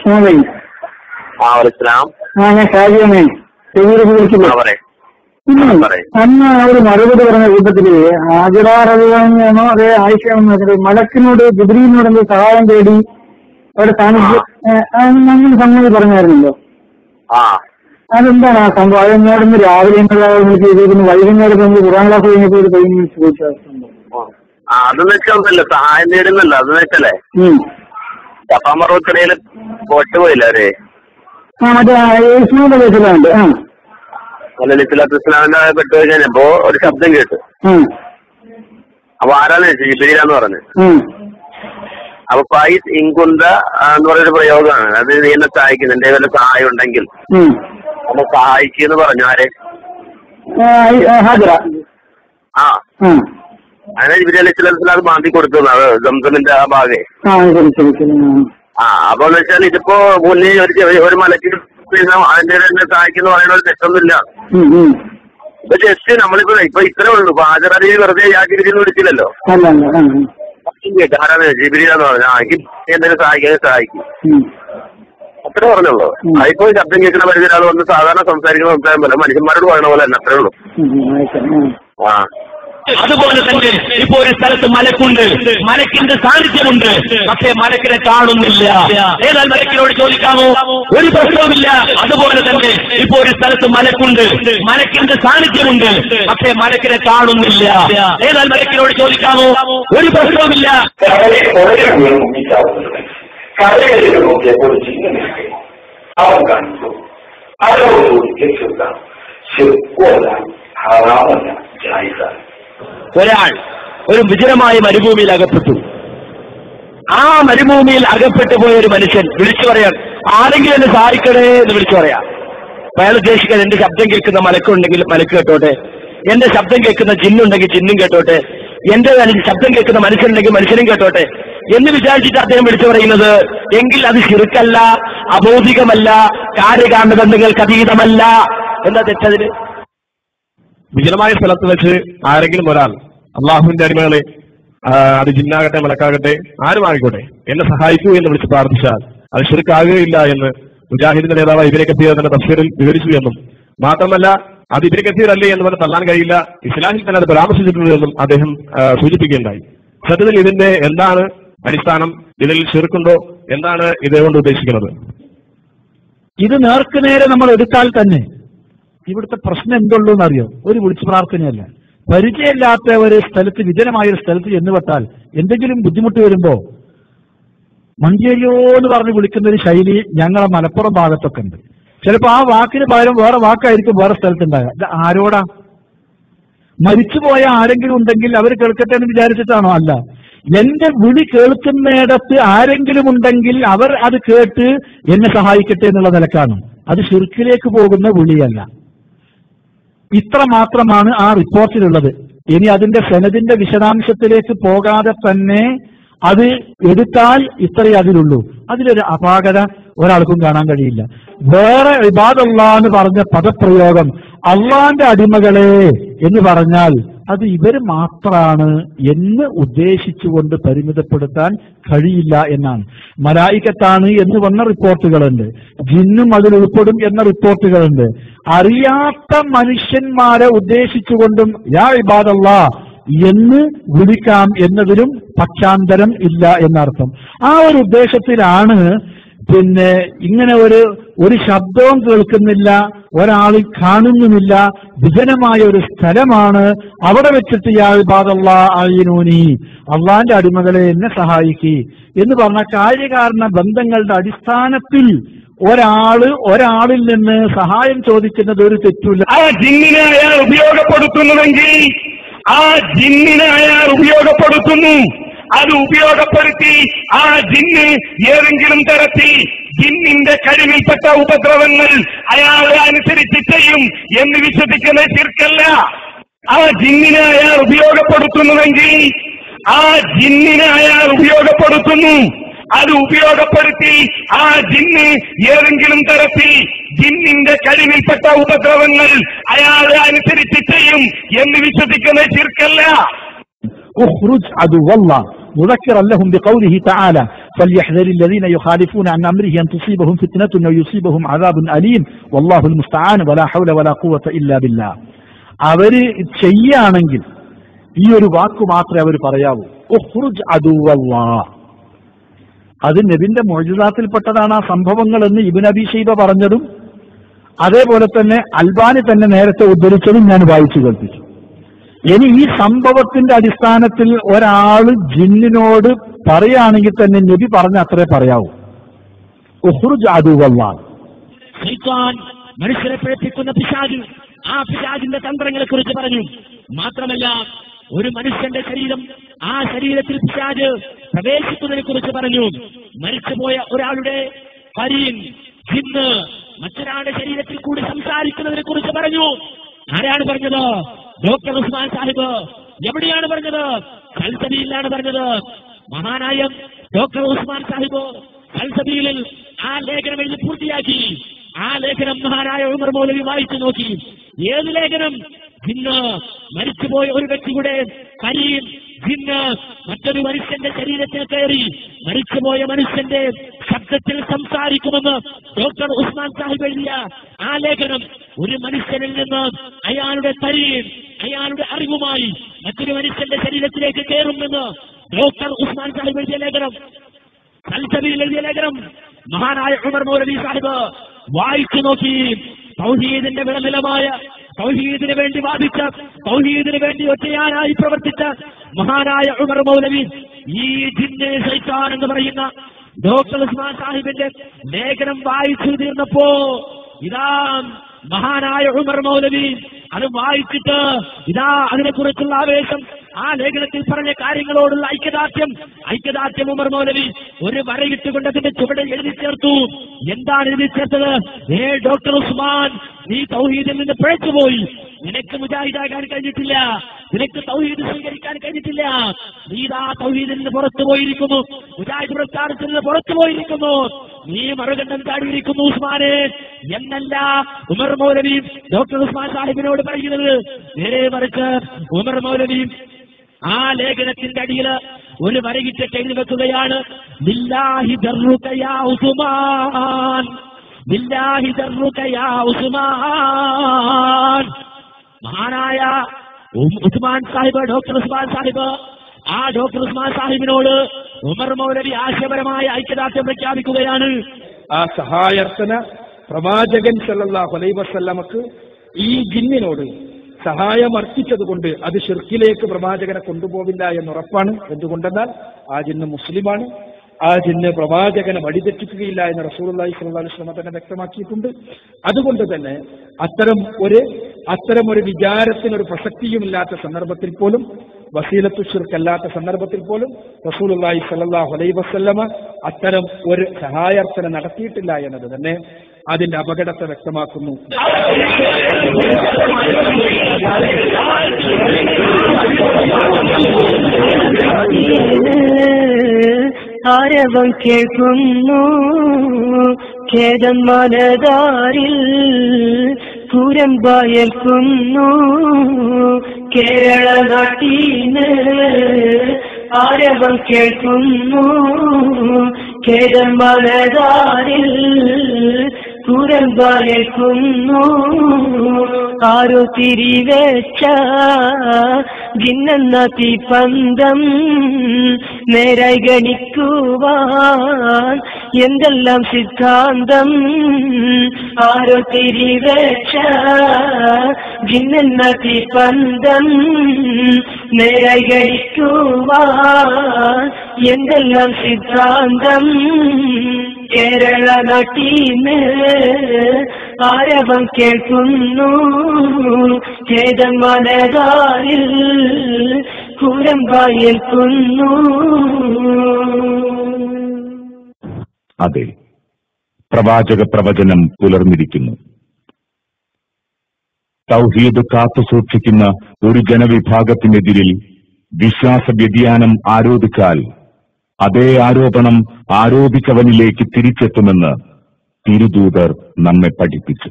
ഞാൻ ഷാജിയാണ്. അന്ന് ഒരു മറുപടി പറഞ്ഞ കൂട്ടത്തില് ഹാജറാണോ അതേ ആയിഷയാണെന്ന് വെച്ചിട്ട് മലക്കിനോട് ജിബ്രീലിനോട് എന്ത് സഹായം തേടി അവിടെ സാന്നിധ്യം അങ്ങനെ സംഗതി പറഞ്ഞായിരുന്നല്ലോ. അതെന്താണ് ആ സംഭവം? അതെന്നോടൊന്ന് രാവിലെ ചെയ്തിരുന്നു, വൈകുന്നേരം ഖുർആൻ ക്ലാസ് കഴിഞ്ഞപ്പോൾ ഒരു 10 മിനിറ്റ്സ് ചോദിച്ച സംഭവം. അതെന്ന് വെച്ചാൽ സഹായം നേടുന്നല്ല. അതെന്ന് വെച്ചാലേ സഫാമറുക്കടയില് പോയില്ല അവര്. മറ്റേ ഇസ്ലാമിന്റെ കേസിലുണ്ട്. ഇസ്ലാമിന്റെ പെട്ടു കഴിഞ്ഞപ്പോ ഒരു ശബ്ദം കേട്ടു. അപ്പൊ ആരാന്ന് വെച്ചു ജിബ്രീലാന്ന് പറഞ്ഞു. അപ്പൊ ഫൈസ് ഇൻകുന്ത എന്ന് പറയുന്നൊരു പ്രയോഗമാണ്. അത് നീ എന്നെ സഹായിക്കുന്നു, എന്റെ വല്ല സഹായം ഉണ്ടെങ്കിൽ അപ്പൊ സഹായിക്കുന്നു പറഞ്ഞു. ആരെ? അങ്ങനെ ജിബ്രീൽ അലൈഹി സ്വലാത്തു അത് മാന്തി കൊടുത്തു സംസമിന്റെ ആ ഭാഗേ. അപ്പൊ എന്ന് വെച്ചാൽ ഇതിപ്പോ മുന്നിൽ ഒരു മലക്ക് അതിന്റെ തന്നെ സഹായിക്കുന്നു പറയുന്ന ഒരു തെറ്റൊന്നുമില്ല. ഇപ്പൊ ജസ്റ്റ് നമ്മളിപ്പോ ഇത്രേ ഉള്ളൂ. ഇപ്പൊ ഹാജറലി വെറുതെ ജിബ്രീലിനെ വിളിച്ചില്ലല്ലോ. ആരാണ് ജിബ്രീലാന്ന് പറഞ്ഞു. എന്തെങ്കിലും സഹായിക്കും അത്രേ പറഞ്ഞുള്ളൂ. അതിപ്പോ ശബ്ദം കേൾക്കുന്ന പരിധി ഒരാൾ വന്ന് സാധാരണ സംസാരിക്കുന്ന സംസാരം പോലെ മനുഷ്യന്മാരോട് പറയുന്ന പോലെ തന്നെ അത്രേ ഉള്ളൂ. അതുപോലെ തന്നെ ഇപ്പൊ ഒരു സ്ഥലത്ത് മലക്കുണ്ട്, മലക്കിന്റെ സാന്നിധ്യമുണ്ട്, പക്ഷേ മലക്കിനെ കാണുന്നില്ല. ഏതായാലും മലക്കിനോട് ചോദിക്കാമോ? ഒരു പ്രശ്നവുമില്ല. അതുപോലെ തന്നെ ഇപ്പൊ ഒരു സ്ഥലത്ത് മലക്കുണ്ട്, മലക്കിന്റെ സാന്നിധ്യമുണ്ട്, പക്ഷേ മലക്കിനെ കാണുന്നില്ല. ഏതായാലും മലക്കിനോട് ചോദിക്കാമോ? ഒരു പ്രശ്നവുമില്ല. കരകളിൽ നോക്കിയപ്പോൾ അവൻ കാണിച്ചു അതോടുകൂടി രക്ഷപ്പെടാം. ഹറാമല്ല, ജായിസാണ്. ഒരാൾ ഒരു വിജനമായ മരുഭൂമിയിൽ അകപ്പെട്ടു. ആ മരുഭൂമിയിൽ അകപ്പെട്ടു പോയ ഒരു മനുഷ്യൻ വിളിച്ചു പറയാൻ, ആരെങ്കിലും എന്നെ സഹായിക്കണേ എന്ന് വിളിച്ചു പറയാം. അയാൾ ഉദ്ദേശിക്കാൻ എന്റെ ശബ്ദം കേൾക്കുന്ന മലക്കുണ്ടെങ്കിൽ മലക്ക് കേട്ടോട്ടെ, എന്റെ ശബ്ദം കേൾക്കുന്ന ജിന്നുണ്ടെങ്കിൽ ജിന്നും കേട്ടോട്ടെ, എന്റെ ശബ്ദം കേൾക്കുന്ന മനുഷ്യനുണ്ടെങ്കിൽ മനുഷ്യനും കേട്ടോട്ടെ എന്ന് വിചാരിച്ചിട്ട് അദ്ദേഹം വിളിച്ചു പറയുന്നത്. എങ്കിൽ അത് ശിർക്കല്ല, അബോധികമല്ല, കാര്യകാരണബന്ധങ്ങൾക്ക് അതീതമല്ല. എന്താ തെറ്റതിന്? വിജനമായ സ്ഥലത്ത് വെച്ച് ആരെങ്കിലും ഒരാൾ അള്ളാഹുവിന്റെ അടിമകളെ, അത് ജിന്നാകട്ടെ മലക്കാകട്ടെ ആരുമായിക്കോട്ടെ, എന്നെ സഹായിക്കൂ എന്ന് വിളിച്ച് പ്രാർത്ഥിച്ചാൽ അത് ശിർക്കാകുകയില്ല എന്ന് മുജാഹിദിന്റെ നേതാവ് ഇബ്നു കസീർ തന്നെ തഫ്സീറിൽ വിവരിച്ചു എന്നും, മാത്രമല്ല അത് ഇബ്നു കസീർ അല്ലേ എന്ന് പറഞ്ഞ് തള്ളാൻ കഴിയില്ല, ഇസ്ലാമിൽ തന്നെ അത് പരാമർശിച്ചിട്ടുണ്ട് എന്നും അദ്ദേഹം സൂചിപ്പിക്കുകയുണ്ടായി. സത്യത്തിൽ ഇതിന്റെ എന്താണ് അടിസ്ഥാനം? ഇതിൽ ശിർക്കുണ്ടോ? എന്താണ് ഇതുകൊണ്ട് ഉദ്ദേശിക്കുന്നത്? ഇത് നേർക്കുനേരെ നമ്മൾ എടുത്താൽ തന്നെ ഇവിടുത്തെ പ്രശ്നം എന്തുള്ളൂ എന്നറിയോ? ഒരു വിളിച്ചു പ്രാർത്ഥനയല്ല. പരിചയമില്ലാത്ത ഒരു സ്ഥലത്ത്, വിജനമായ ഒരു സ്ഥലത്ത് ചെന്നുപെട്ടാൽ എന്തെങ്കിലും ബുദ്ധിമുട്ട് വരുമ്പോ മഞ്ചേരിയോ എന്ന് പറഞ്ഞ് വിളിക്കുന്ന ഒരു ശൈലി ഞങ്ങളെ മലപ്പുറം ഭാഗത്തൊക്കെ ഉണ്ട്. ചിലപ്പോ ആ വാക്കിന് പകരം വേറെ വാക്കായിരിക്കും വേറെ സ്ഥലത്തുണ്ടാകുക. ഇത് ആരോടാ? മരിച്ചുപോയ ആരെങ്കിലും ഉണ്ടെങ്കിൽ അവർ കേൾക്കട്ടെ എന്ന് വിചാരിച്ചിട്ടാണോ? അല്ല, എന്റെ വിളി കേൾക്കുന്നിടത്ത് ആരെങ്കിലും ഉണ്ടെങ്കിൽ അവർ അത് കേട്ട് എന്നെ സഹായിക്കട്ടെ എന്നുള്ള നിലക്കാണ്. അത് ശിർക്കിലേക്ക് പോകുന്ന വിളിയല്ല. ഇത്ര മാത്രമാണ് ആ റിപ്പോർട്ടിലുള്ളത്. ഇനി അതിന്റെ സനദിന്റെ വിശദാംശത്തിലേക്ക് പോകാതെ തന്നെ അത് എടുത്താൽ ഇത്രയേ അതിലുള്ളൂ. അതിലൊരു അപാകത ഒരാൾക്കും കാണാൻ കഴിയില്ല. വേറെ ഇബാദല്ലാഹ് എന്ന് പറഞ്ഞ പദപ്രയോഗം അള്ളാന്റെ അടിമകളെ എന്ന് പറഞ്ഞാൽ അത് ഇവർ മാത്രാണ് എന്ന് ഉദ്ദേശിച്ചുകൊണ്ട് പരിമിതപ്പെടുത്താൻ കഴിയില്ല എന്നാണ്. മലായികത്താണ് എന്ന് വന്ന റിപ്പോർട്ടുകളുണ്ട്, ജിന്നും അതിൽ ഉൾപ്പെടും എന്ന റിപ്പോർട്ടുകളുണ്ട്. അറിയാത്ത മനുഷ്യന്മാരെ ഉദ്ദേശിച്ചുകൊണ്ടും യാ ഇബാദല്ലാഹ് എന്ന് വിളിക്കാം എന്നതിലും പക്ഷാന്തരം ഇല്ല എന്നർത്ഥം. ആ ഒരു ഉദ്ദേശത്തിലാണ് പിന്നെ ഇങ്ങനെ ഒരു ശബ്ദവും കേൾക്കുന്നില്ല, ഒരാളിൽ കാണുന്നുമില്ല, വിജനമായ ഒരു സ്ഥലമാണ്. അവിടെ വെച്ചിട്ട് യാ ഇബാദല്ലാഹ് അഈനൂനി, അള്ളാന്റെ അടിമകളെ എന്നെ സഹായിക്കി എന്ന് പറഞ്ഞ കാര്യകാരണ ബന്ധങ്ങളുടെ അടിസ്ഥാനത്തിൽ ഒരാളിൽ നിന്ന് സഹായം ചോദിക്കുന്നത് ഒരു തെറ്റില്ല. ആ ജിന്നിനെ അയാൾ ഉപയോഗപ്പെടുത്തുന്നുവെങ്കിൽ ആ ജിന്നിനെ അയാൾ ഉപയോഗപ്പെടുത്തുന്നു. അത് ഉപയോഗപ്പെടുത്തി ആ ജിന്ന് ഏതെങ്കിലും തരത്തിൽ ജിന്നിന്റെ കഴിവിൽപ്പെട്ട ഉപദ്രവങ്ങൾ അയാളെ അനുസരിച്ച് ചെയ്യും എന്ന് വിശ്വസിക്കുന്ന ശിർക്കല്ല. ആ ജിന്നിനെ അയാൾ ഉപയോഗപ്പെടുത്തുന്നുവെങ്കിൽ ആ ജിന്നിനെ അയാൾ ഉപയോഗപ്പെടുത്തുന്നു. അത് ഉപയോഗപ്പെടുത്തി ആ ജിന്ന് ഏതെങ്കിലും തരത്തിൽ ജിന്നിന്റെ കഴിവിൽപ്പെട്ട ഉപദ്രവങ്ങൾ അയാളെ അനുസരിച്ച് ചെയ്യും എന്ന് വിശ്വസിക്കുന്ന ശിർക്കല്ല. اخرج عدو الله مذكرا لهم بقوله تعالى فليحذر الذين يخالفون عن أمره أن تصيبهم فتنة أو يصيبهم عذاب أليم والله المستعان ولا حول ولا قوة إلا بالله. അവര് ചെയ്യാണെങ്കിൽ ഈ ഒരു വാക്ക് മാത്രമേ അവർ പറയാവൂ, ഉഖ്റുജ് അദുവല്ലാഹ്. അത് നബിന്റെ മുഅ്ജിസാത്തിൽപ്പെട്ടതാണ് ആ സംഭവങ്ങൾ എന്ന് ഇബ്നു അബീ ശൈബ പറഞ്ഞതും അതേപോലെ തന്നെ അൽബാനി തന്നെ നേരത്തെ ഉദ്ധരിച്ചതും ഞാൻ വായിച്ചു കേൾപ്പിച്ചു. ഇനി ഈ സംഭവത്തിന്റെ അടിസ്ഥാനത്തിൽ ഒരാള് ജിന്നിനോട് പറയുകയാണെങ്കിൽ തന്നെ നബി പറഞ്ഞ അത്രേ പറയാവൂ, ഉഖ്റുജ് അദുവല്ലാഹ്. മനുഷ്യരെ പ്രേരിപ്പിക്കുന്ന പിശാച്, ആ പിശാചിന്റെ തന്ത്രങ്ങളെ കുറിച്ച് പറഞ്ഞു. മാത്രമല്ല ഒരു മനുഷ്യന്റെ ശരീരം, ആ ശരീരത്തിൽ പിശാച് പ്രവേശിക്കുന്നതിനെ കുറിച്ച് പറഞ്ഞു. മരിച്ചുപോയ ഒരാളുടെ കരീൻ, ജിന്ന് മറ്റൊരാളുടെ ശരീരത്തിൽ കൂടി സംസാരിക്കുന്നതിനെ കുറിച്ച് പറഞ്ഞു. ആരാണ് പറഞ്ഞത്? ഡോക്ടർ ഉസ്മാൻ സാഹിബ്. എവിടെയാണ് പറഞ്ഞത്? സൽസബീലിലാണ് പറഞ്ഞത്. മഹാനായ ഡോക്ടർ ഉസ്മാൻ സാഹിബ് സൽസബീലിൽ ആ ലേഖനം എഴുതി പൂർത്തിയാക്കി. ആ ലേഖനം മഹാനായ ഉമർ മൗലവി വായിച്ചു നോക്കി. ഏത് ലേഖനം? ജിന്ന്, മരിച്ചുപോയ ഒരു വ്യക്തിയുടെ കരീം ജിന്ന് മറ്റൊരു മനുഷ്യന്റെ ശരീരത്തിൽ കയറി മരിച്ചുപോയ മനുഷ്യന്റെ ശബ്ദത്തിൽ സംസാരിക്കുമെന്ന് ഡോക്ടർ ഉസ്മാൻ സാഹിബ് എഴുതിയ ആ ലേഖനം, ഒരു മനുഷ്യനിൽ നിന്ന് അയാളുടെ കരീം, അയാളുടെ അറിവുമായി മറ്റൊരു മനുഷ്യന്റെ ശരീരത്തിലേക്ക് കയറുമെന്ന് ഡോക്ടർ ഉസ്മാൻ സാഹിബ് എഴുതിയ ലേഖനം, സൽസബീൽ എഴുതിയ ലേഖനം മഹാനായ ഉമർ മൗലവി സാഹിബ് വായിച്ചു നോക്കി. തൗഹീദിന്റെ വിളനിലമായ, തൗഹീദിന് വേണ്ടി വാദിച്ച, തൗഹീദിന് വേണ്ടി ഒറ്റയാനായി പ്രവർത്തിച്ച മഹാനായ ഉമർ മൗലവി ഈ ജിന്നെ ശൈത്താൻ എന്ന് പറയുന്ന ഡോക്ടർ ഉസ്മാൻ സാഹിബിന്റെ ലേഖനം വായിച്ചു തീർന്നപ്പോ ഇതാ മഹാനായ ഉമർ മൗലവി അത് വായിച്ചിട്ട് ഇതാ അതിനെക്കുറിച്ചുള്ള ആവേശം, ആ ലേഖനത്തിൽ പറഞ്ഞ കാര്യങ്ങളോടുള്ള ഐക്യദാർഢ്യം ഉമർ മൗലവി ഒരു വരയിട്ടുകൊണ്ട് അതിന്റെ ചുവടെ എഴുതി ചേർത്തു. എന്താണ് എഴുതി ചേർത്തത്? ഡോക്ടർ ഉസ്മാൻ, നീ തൗഹീദിൽ നിന്ന് പിഴച്ചുപോയി. നിനക്ക് മുജാഹിദാകാൻ കഴിഞ്ഞിട്ടില്ല, നിനക്ക് തൗഹീദ് സ്വീകരിക്കാൻ കഴിഞ്ഞിട്ടില്ല. നീ ഇതാ തൗഹീദിൽ നിന്ന് പുറത്തു പോയിരിക്കുന്നു, മുജാഹിദ് പ്രസ്ഥാനത്തിൽ നിന്ന് പുറത്തു പോയിരിക്കുന്നു, നീ മറുകണ്ഠം ചാടിയിരിക്കുന്നു ഉസ്മാനെ എന്നല്ല ഉമർ മൗലവി ഡോക്ടർ ഉസ്മാൻ സാഹിബിനോട് പറയുന്നത്. നേരെ മറിച്ച് ഉമർ മൗലവി ആ ലേഖനത്തിന്റെ അടിയിൽ ഒരു വരകിട്ട് എഴുതി വെക്കുകയാണ്, ബില്ലാഹി ദർറുക യാ ഉസ്മാൻ, ബില്ലാഹി ദർറുക യാ ഉസ്മാൻ. മഹാനായ ഉസ്മാൻ സാഹിബ്, ഡോക്ടർ ഉസ്മാൻ സാഹിബ്, ആ ഡോക്ടർ ഉസ്മാൻ സാഹിബിനോട് ഉമർ മൗലവി ആശയപരമായ ഐക്യദാർഢ്യം പ്രഖ്യാപിക്കുകയാണ്. ആ സഹായാർത്ഥന പ്രവാചകൻ സല്ലല്ലാഹു അലൈഹി വസല്ലമക്ക് ഈ ജിന്നിനോട് സഹായം അർപ്പിച്ചതുകൊണ്ട് അത് ശിർക്കിലേക്ക് പ്രവാചകനെ കൊണ്ടുപോവില്ല എന്നുറപ്പാണ്. എന്തുകൊണ്ടെന്നാൽ ആ ജിന്ന് മുസ്ലിമാണ്, ആ ജിന്ന് പ്രവാചകനെ വഴിതെറ്റിക്കുകയില്ല എന്ന് റസൂലുള്ളാഹി സ്വല്ലല്ലാഹു അലൈഹി വസല്ലം തന്നെ വ്യക്തമാക്കിയിട്ടുണ്ട്. അതുകൊണ്ട് തന്നെ അത്തരം ഒരു വിചാരത്തിനൊരു പ്രസക്തിയുമില്ലാത്ത സന്ദർഭത്തിൽ പോലും, വസീലത്തു ശിർക്കല്ലാത്ത സന്ദർഭത്തിൽ പോലും റസൂലുള്ളാഹി സ്വല്ലല്ലാഹു അലൈഹി വസല്ലമ അത്തരം ഒരു സഹായാർത്ഥന നടത്തിയിട്ടില്ല എന്നത് തന്നെ അതിന്റെ അപകടത്തെ വ്യക്തമാക്കുന്നു. ആരവം കേൾക്കുന്നു ഖേദം മനതാരിൽ, കൂരമ്പായേൽക്കുന്നു കേരള നാട്ടീന്ന്. ആരവം കേൾക്കുന്നു ഖേദം മനതാരിൽ, കൂരമ്പായേൽക്കുന്നു ആരോ തിരിവെച്ച ജിന്നെന്ന തീപ്പന്തം നേരായി ഗണിക്കുവാൻ എന്തെല്ലാം സിദ്ധാന്തം. ആരോ തിരിവെച്ച ജിന്നെന്ന തീപ്പന്തം നേരായി ഗണിക്കുവാൻ എന്തെല്ലാം സിദ്ധാന്തം. കേരള നാട്ടീന്ന് ആരവം കേൾക്കുന്നു ഖേദം മനതാരിൽ, കൂരമ്പായേൽക്കുന്നു. അതെ, പ്രവാചക പ്രവചനം പുലർന്നിരിക്കുന്നു. തൗഹീദ് കാത്തുസൂക്ഷിക്കുന്ന ഒരു ജനവിഭാഗത്തിനെതിരിൽ വിശ്വാസ വ്യതിയാനം ആരോപിച്ചാൽ അതേ ആരോപണം ആരോപിച്ചവനിലേക്ക് തിരിച്ചെത്തുമെന്ന് തിരുദൂതർ നമ്മെ പഠിപ്പിച്ചു.